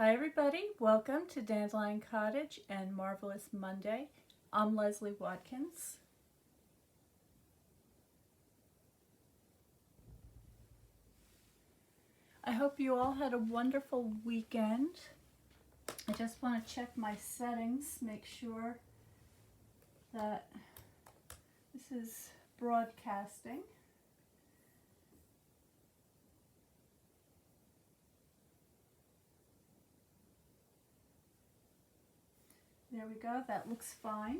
Hi everybody, welcome to Dandelion Cottage and Marvelous Monday. I'm Leslie Watkins. I hope you all had a wonderful weekend. I just want to check my settings, make sure that this is broadcasting. There we go, that looks fine.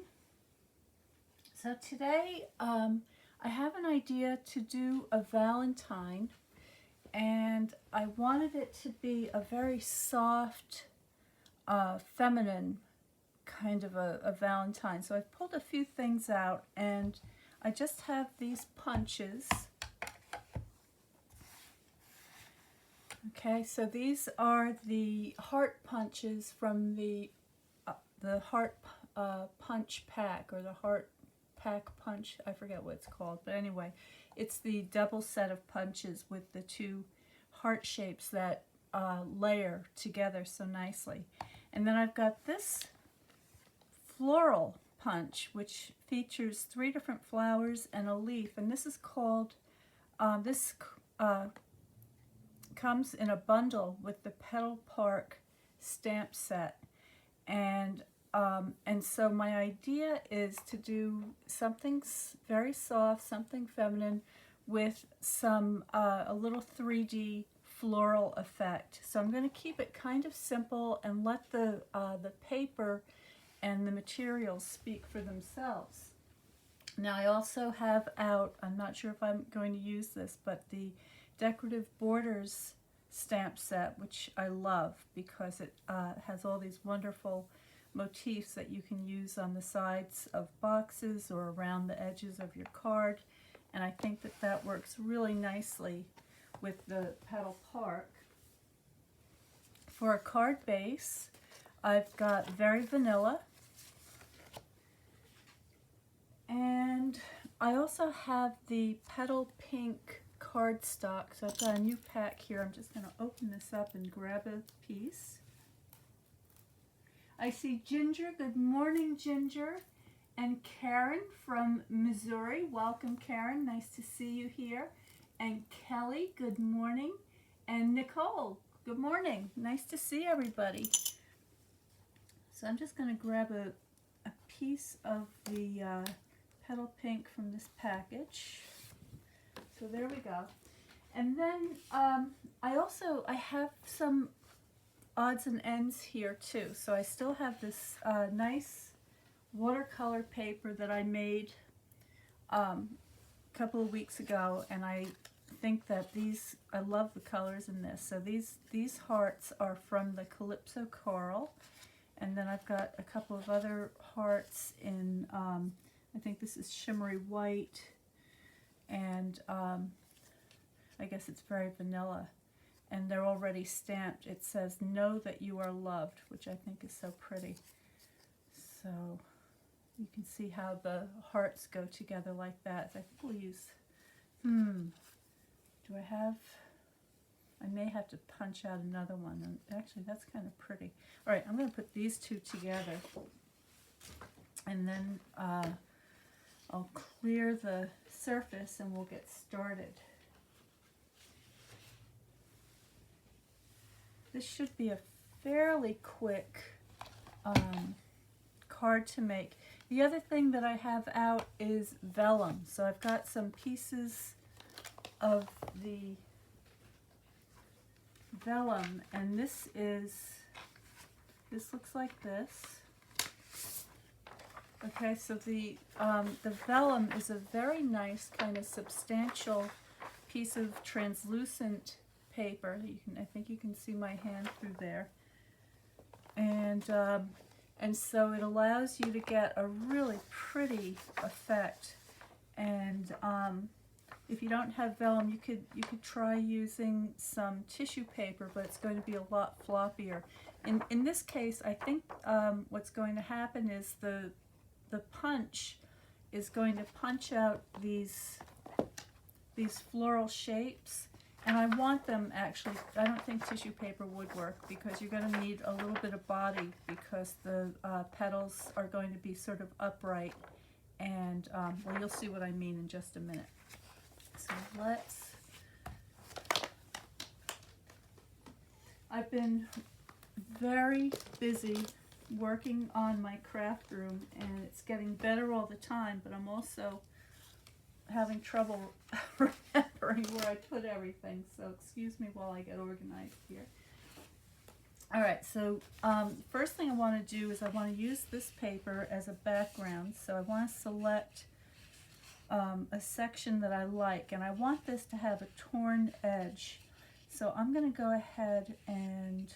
So today I have an idea to do a Valentine, and I wanted it to be a very soft, feminine kind of a Valentine. So I've pulled a few things out, and I just have these punches. Okay, so these are the heart punches from the heart punch pack, or the heart pack punch, I forget what it's called, but anyway, it's the double set of punches with the two heart shapes that layer together so nicely. And then I've got this floral punch, which features 3 different flowers and a leaf, and this is called, comes in a bundle with the Petal Park stamp set. And so my idea is to do something very soft, something feminine, with some a little 3D floral effect. So I'm going to keep it kind of simple and let the paper and the materials speak for themselves. Now I also have out, I'm not sure if I'm going to use this, but the Decorative Borders stamp set, which I love because it has all these wonderful motifs that you can use on the sides of boxes or around the edges of your card, and I think that that works really nicely with the Petal Park. For a card base, I've got Very Vanilla, and I also have the Petal Pink cardstock. So I've got a new pack here. I'm just going to open this up and grab a piece. I see Ginger. Good morning, Ginger. And Karen from Missouri. Welcome, Karen. Nice to see you here. And Kelly, good morning. And Nicole, good morning. Nice to see everybody. So I'm just going to grab a piece of the Petal Pink from this package. So there we go. And then I have some odds and ends here too. So I still have this nice watercolor paper that I made a couple of weeks ago, and I think that I love the colors in this. So these hearts are from the Calypso Coral, and then I've got a couple of other hearts in, I think this is Shimmery White, and I guess it's Very Vanilla. And they're already stamped. It says, "Know that you are loved," which I think is so pretty. So you can see how the hearts go together like that. So I think we'll use, I may have to punch out another one. And actually, that's kind of pretty. All right, I'm going to put these two together. And then I'll clear the surface and we'll get started. This should be a fairly quick card to make. The other thing that I have out is vellum. So I've got some pieces of the vellum, and this looks like this. Okay, so the vellum is a very nice kind of substantial piece of translucent paper. I think you can see my hand through there, and so it allows you to get a really pretty effect. And if you don't have vellum, you could try using some tissue paper, but it's going to be a lot floppier. In this case, I think what's going to happen is the punch is going to punch out these floral shapes, And I want them actually, I don't think tissue paper would work because you're going to need a little bit of body because the petals are going to be sort of upright. And, well, you'll see what I mean in just a minute. So I've been very busy working on my craft room, and it's getting better all the time, but I'm also having trouble remembering where I put everything, so excuse me while I get organized here. Alright, so first thing I want to do is I want to use this paper as a background, so I want to select a section that I like, and I want this to have a torn edge. So I'm going to go ahead and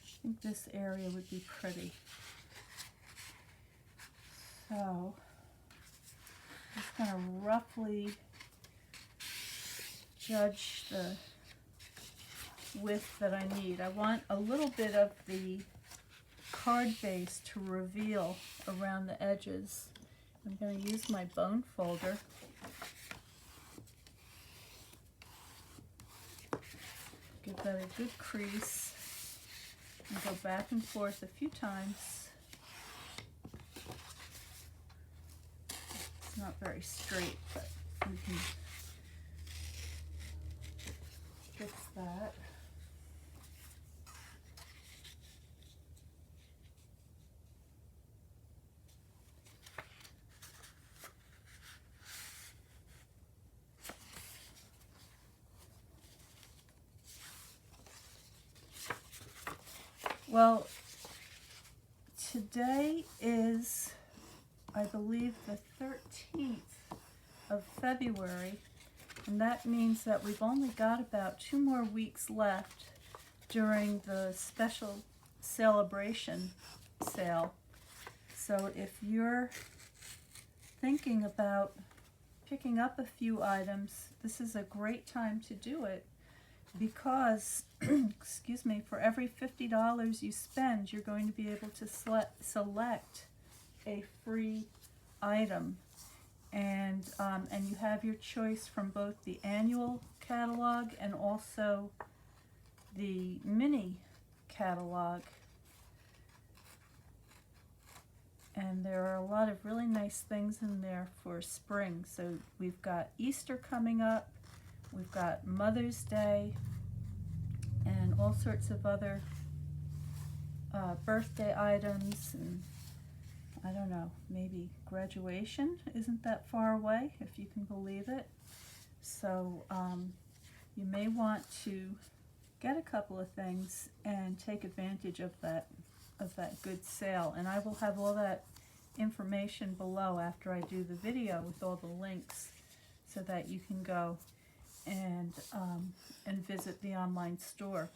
I think this area would be pretty. So I'm just going to roughly judge the width that I need. I want a little bit of the card base to reveal around the edges. I'm going to use my bone folder. Give that a good crease and go back and forth a few times. It's not very straight, but we can fix that. Well, today is, I believe, the 13th of February, and that means that we've only got about 2 more weeks left during the special SALE-a-bration sale. So if you're thinking about picking up a few items, this is a great time to do it. Because, excuse me, for every $50 you spend, you're going to be able to select a free item. And you have your choice from both the annual catalog and also the mini catalog. And there are a lot of really nice things in there for spring. So we've got Easter coming up. We've got Mother's Day and all sorts of other birthday items, and I don't know, maybe graduation isn't that far away, if you can believe it. So you may want to get a couple of things and take advantage of that good sale. And I will have all that information below after I do the video with all the links so that you can go and visit the online store.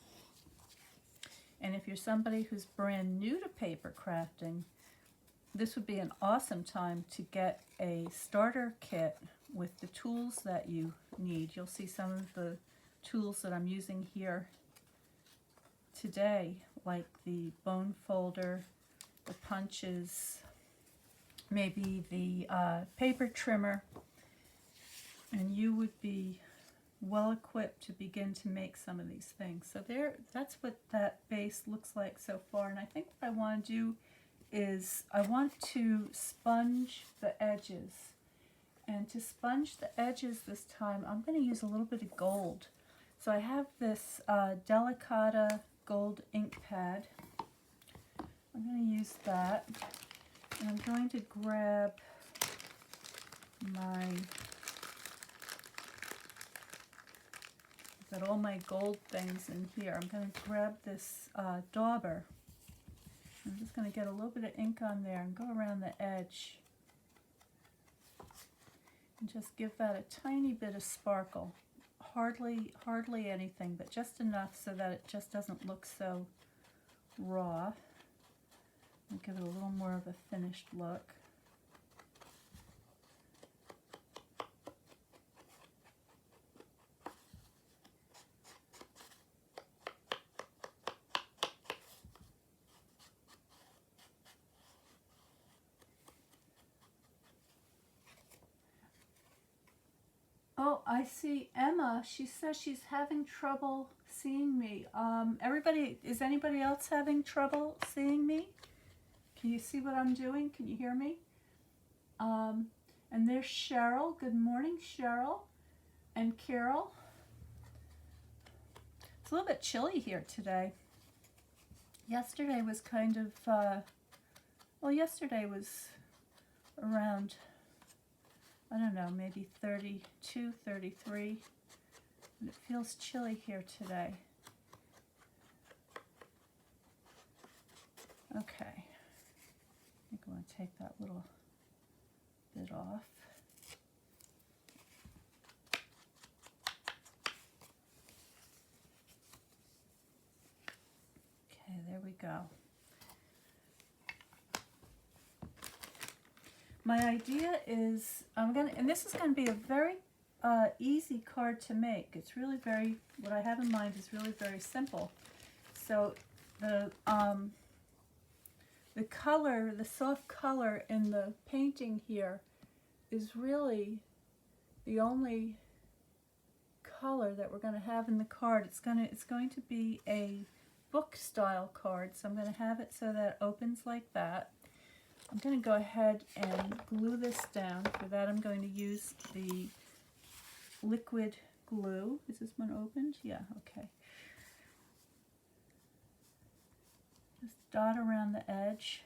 And if you're somebody who's brand new to paper crafting, this would be an awesome time to get a starter kit with the tools that you need. You'll see some of the tools that I'm using here today, like the bone folder, the punches, maybe the paper trimmer, and you would be well equipped to begin to make some of these things. So that's what that base looks like so far. And I think what I want to do is I want to sponge the edges. And to sponge the edges this time, I'm going to use a little bit of gold. So I have this Delicata gold ink pad. I'm going to use that. And I'm going to grab my got all my gold things in here. I'm going to grab this dauber. I'm just going to get a little bit of ink on there and go around the edge and just give that a tiny bit of sparkle. Hardly anything, but just enough so that it just doesn't look so raw. I'll give it a little more of a finished look. I see Emma. She says she's having trouble seeing me. Is anybody else having trouble seeing me? Can you see what I'm doing? Can you hear me? And there's Cheryl. Good morning, Cheryl. And Carol. It's a little bit chilly here today. Yesterday was kind of, yesterday was around, I don't know, maybe 32, 33. And it feels chilly here today. Okay. I think I want to take that little bit off. Okay, there we go. My idea is, and this is going to be a very easy card to make. It's really what I have in mind is really very simple. So the color, the soft color in the painting here is really the only color that we're going to have in the card. It's going to be a book style card, so I'm going to have it so that it opens like that. I'm going to go ahead and glue this down. For that, I'm going to use the liquid glue. Is this one opened? Yeah, okay. Just dot around the edge.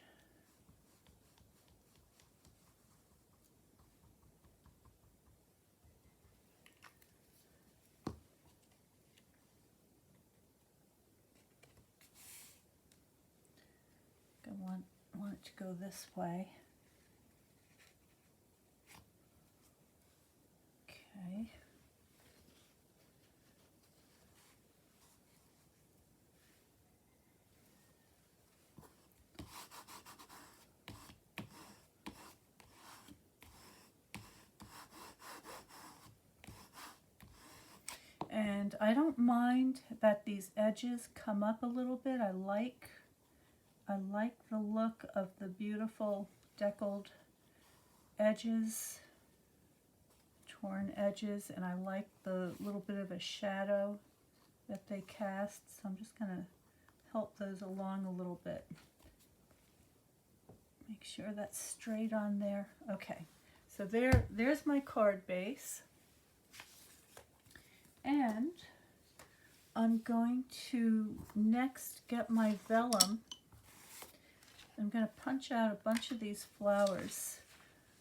I want it to go this way. Okay. And I don't mind that these edges come up a little bit. I like the look of the beautiful deckled edges, torn edges, and I like the little bit of a shadow that they cast. So I'm just going to help those along a little bit. Make sure that's straight on there. Okay, so there's my card base. And I'm going to next get my vellum. I'm going to punch out a bunch of these flowers.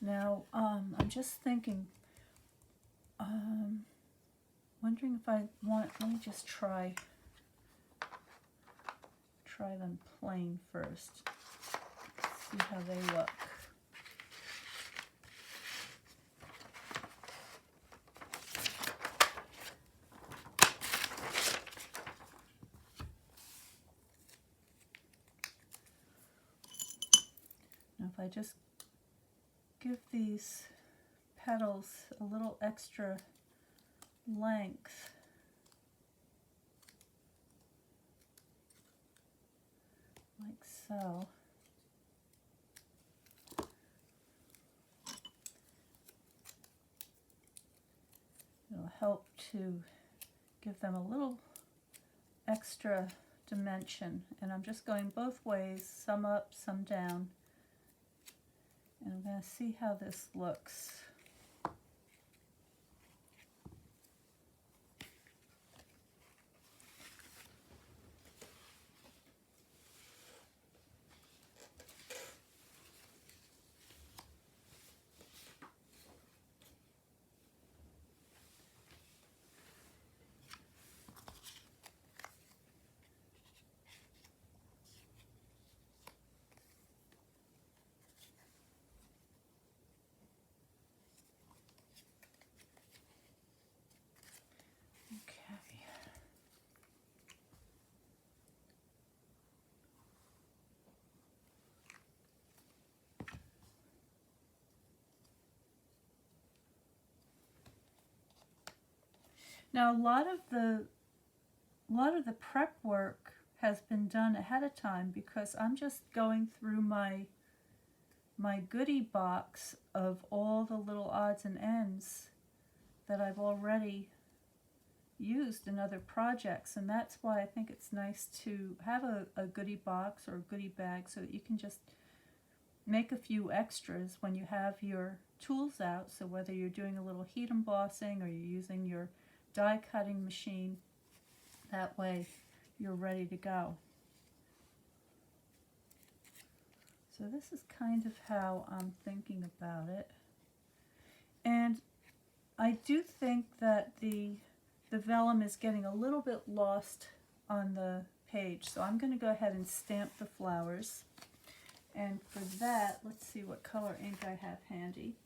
Now, I'm just thinking, wondering if I want, let me just try them plain first. See how they look. Now if I just give these petals a little extra length, like so. It'll help to give them a little extra dimension. And I'm just going both ways, some up, some down. And I'm going to see how this looks. Now a lot of the prep work has been done ahead of time because I'm just going through my goodie box of all the little odds and ends that I've already used in other projects, and that's why I think it's nice to have a goodie box or a goodie bag so that you can just make a few extras when you have your tools out. So whether you're doing a little heat embossing or you're using your die cutting machine, that way you're ready to go. So this is kind of how I'm thinking about it. And I do think that the vellum is getting a little bit lost on the page. So I'm going to go ahead and stamp the flowers. And for that, let's see what color ink I have handy.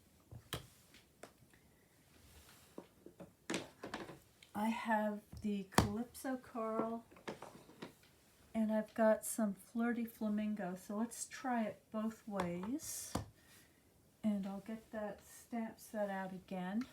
I have the Calypso Coral, and I've got some Flirty Flamingo. So let's try it both ways. And I'll get that stamp set out again.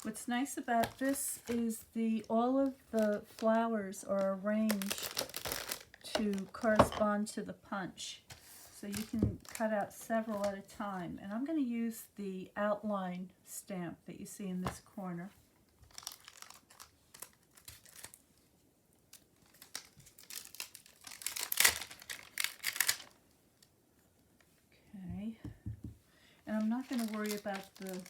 What's nice about this is all of the flowers are arranged to correspond to the punch. So you can cut out several at a time. And I'm going to use the outline stamp that you see in this corner. Okay. And I'm not going to worry about the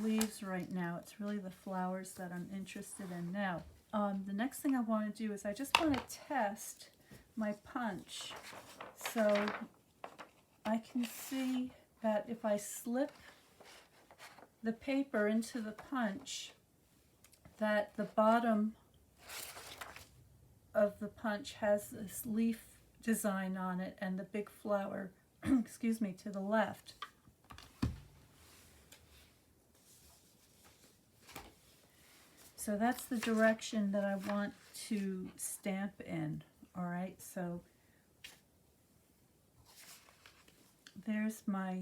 leaves right now. It's really the flowers that I'm interested in now. The next thing I want to do is I just want to test my punch. So I can see that if I slip the paper into the punch, that the bottom of the punch has this leaf design on it and the big flower, excuse me, to the left. So that's the direction that I want to stamp in. All right, so there's my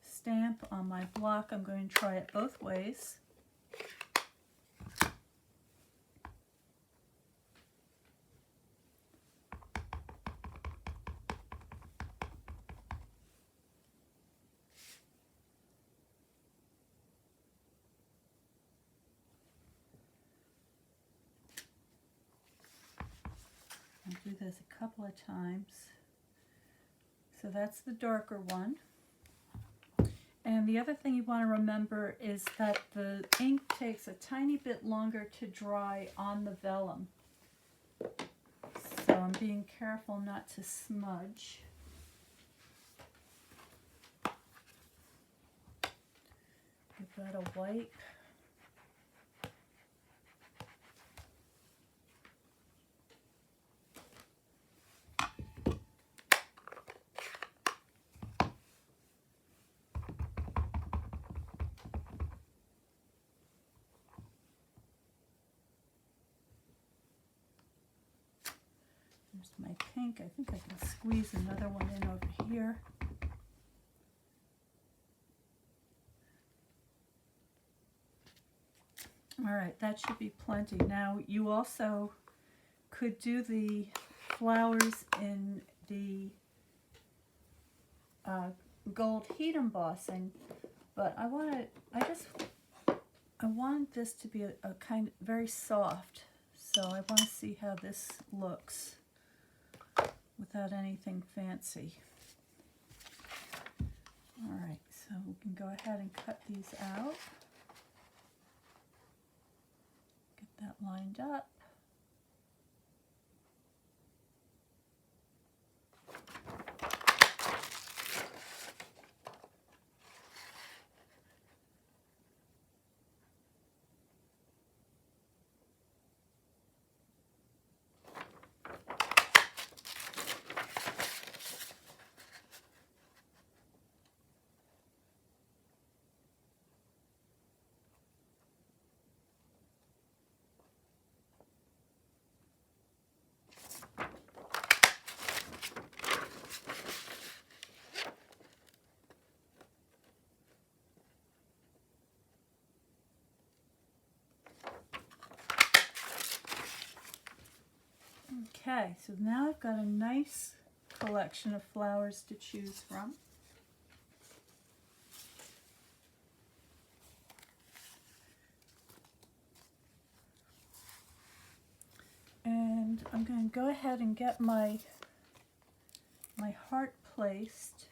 stamp on my block. I'm going to try it both ways. I'll do this a couple of times. So that's the darker one. And the other thing you want to remember is that the ink takes a tiny bit longer to dry on the vellum. So I'm being careful not to smudge. Give that a wipe. There's my pink. I think I can squeeze another one in over here. All right, that should be plenty. Now, you also could do the flowers in the gold heat embossing, but I want this to be a kind of very soft. So I want to see how this looks without anything fancy. All right, so we can go ahead and cut these out. Get that lined up. Okay, so now I've got a nice collection of flowers to choose from. And I'm going to go ahead and get my heart placed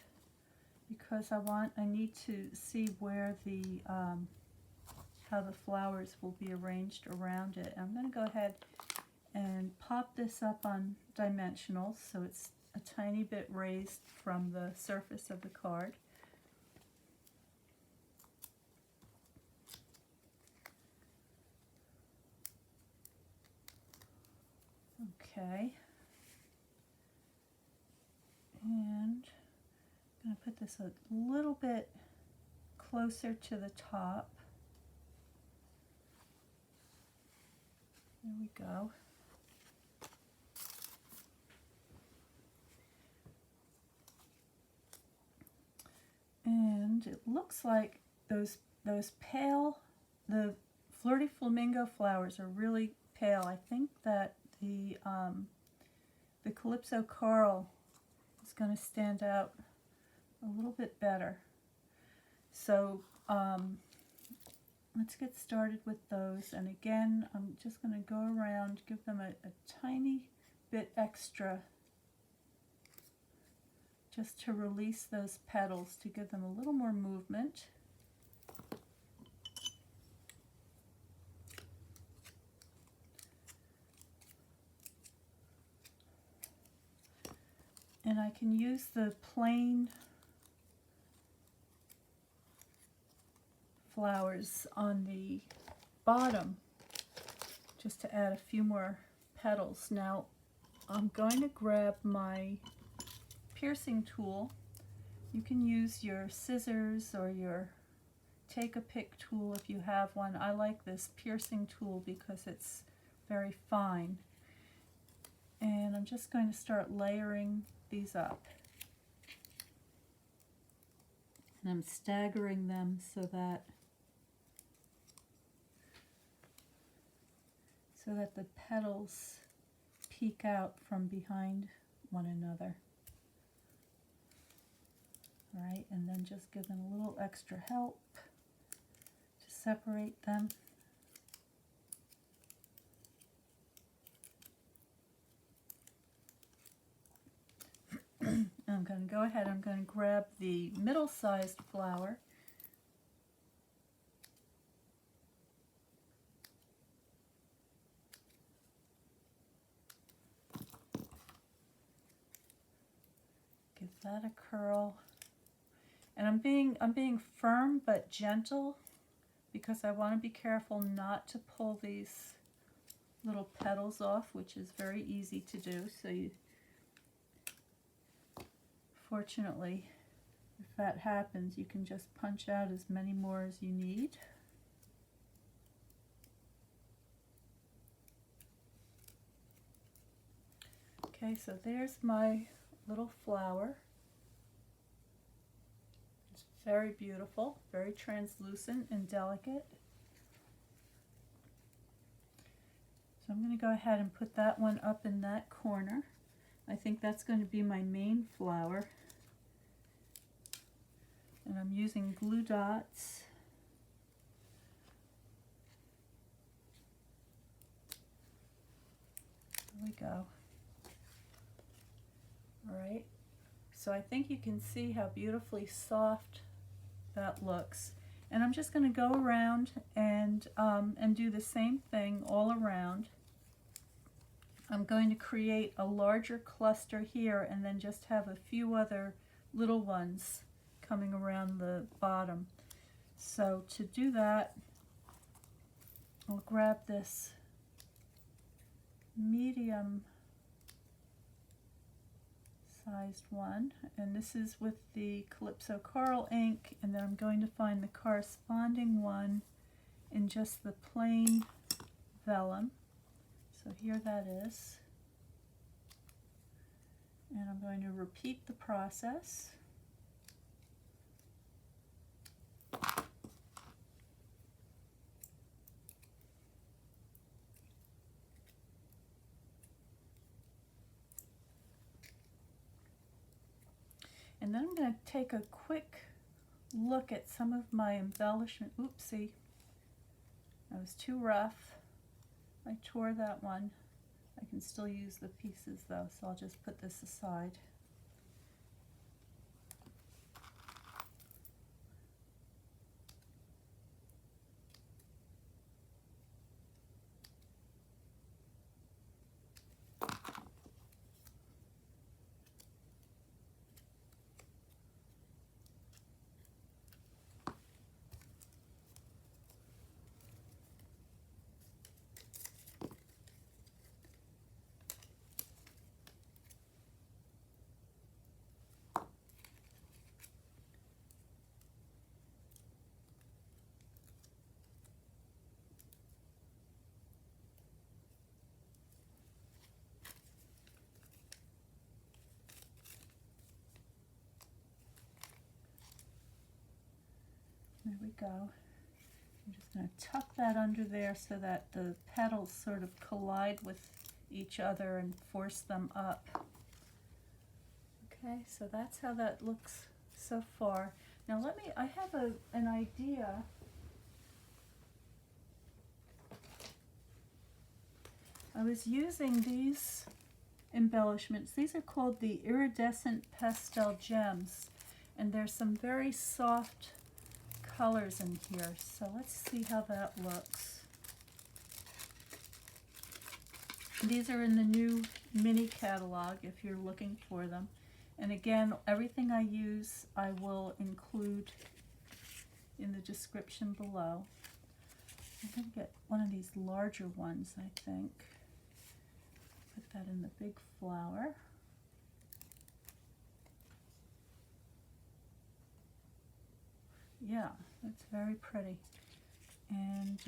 because I need to see where the how the flowers will be arranged around it. I'm going to go ahead and pop this up on dimensional so it's a tiny bit raised from the surface of the card. Okay. And I'm going to put this a little bit closer to the top. There we go. And it looks like those pale, the Flirty Flamingo flowers are really pale. I think that the Calypso Coral is going to stand out a little bit better. So let's get started with those. And again, I'm just going to go around, give them a tiny bit extra just to release those petals, to give them a little more movement. And I can use the plain flowers on the bottom just to add a few more petals. Now I'm going to grab my piercing tool. You can use your scissors or your take-a-pick tool if you have one. I like this piercing tool because it's very fine. And I'm just going to start layering these up. And I'm staggering them so that the petals peek out from behind one another. All right, and then just give them a little extra help to separate them. I'm going to go ahead, I'm going to grab the middle-sized flower. Give that a curl. And I'm being firm but gentle because I want to be careful not to pull these little petals off, which is very easy to do. So fortunately, if that happens, you can just punch out as many more as you need. Okay, so there's my little flower. It's very beautiful, very translucent and delicate. So I'm going to go ahead and put that one up in that corner. I think that's going to be my main flower. And I'm using glue dots. There we go. All right. So I think you can see how beautifully soft that looks. And I'm just going to go around and do the same thing all around. I'm going to create a larger cluster here and then just have a few other little ones coming around the bottom. So to do that, I'll grab this medium sized one, and this is with the Calypso Coral ink, and then I'm going to find the corresponding one in just the plain vellum. So here that is. And I'm going to repeat the process. And then I'm going to take a quick look at some of my embellishment. Oopsie, that was too rough. I tore that one. I can still use the pieces though, so I'll just put this aside. There we go. I'm just going to tuck that under there so that the petals sort of collide with each other and force them up. Okay, so that's how that looks so far. Now I have an idea. I was using these embellishments. These are called the Iridescent Pastel Gems, and there's some very soft colors in here, so let's see how that looks. These are in the new mini catalog if you're looking for them, and again, everything I use I will include in the description below. I'm going to get one of these larger ones, I think. Put that in the big flower. Yeah, that's very pretty. And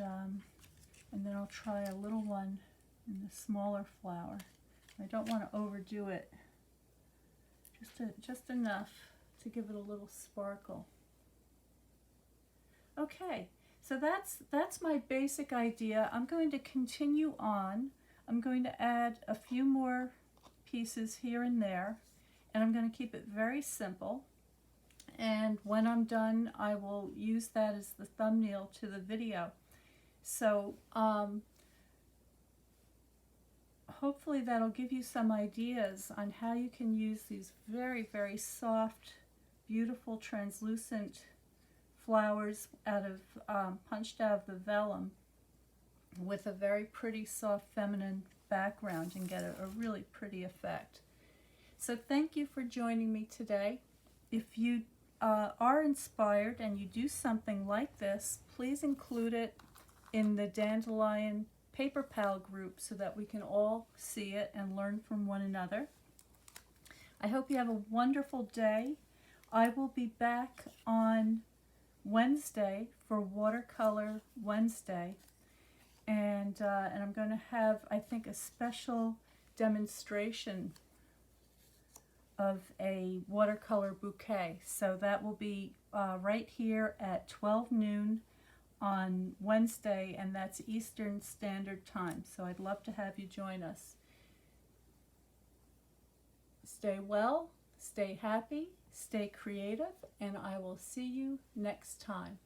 then I'll try a little one in the smaller flower. I don't want to overdo it. Just enough to give it a little sparkle. Okay, so that's my basic idea. I'm going to continue on. I'm going to add a few more pieces here and there, and I'm going to keep it very simple. And when I'm done, I will use that as the thumbnail to the video. So hopefully that'll give you some ideas on how you can use these very, very soft, beautiful, translucent flowers punched out of the vellum with a very pretty, soft, feminine background and get a really pretty effect. So thank you for joining me today. If you are inspired and you do something like this, please include it in the Dandelion Paper Pal group so that we can all see it and learn from one another. I hope you have a wonderful day. I will be back on Wednesday for Watercolor Wednesday, and I'm going to have, I think, a special demonstration of a watercolor bouquet. So that will be right here at 12 noon on Wednesday, and that's Eastern Standard Time. So I'd love to have you join us. Stay well, stay happy, stay creative, and I will see you next time.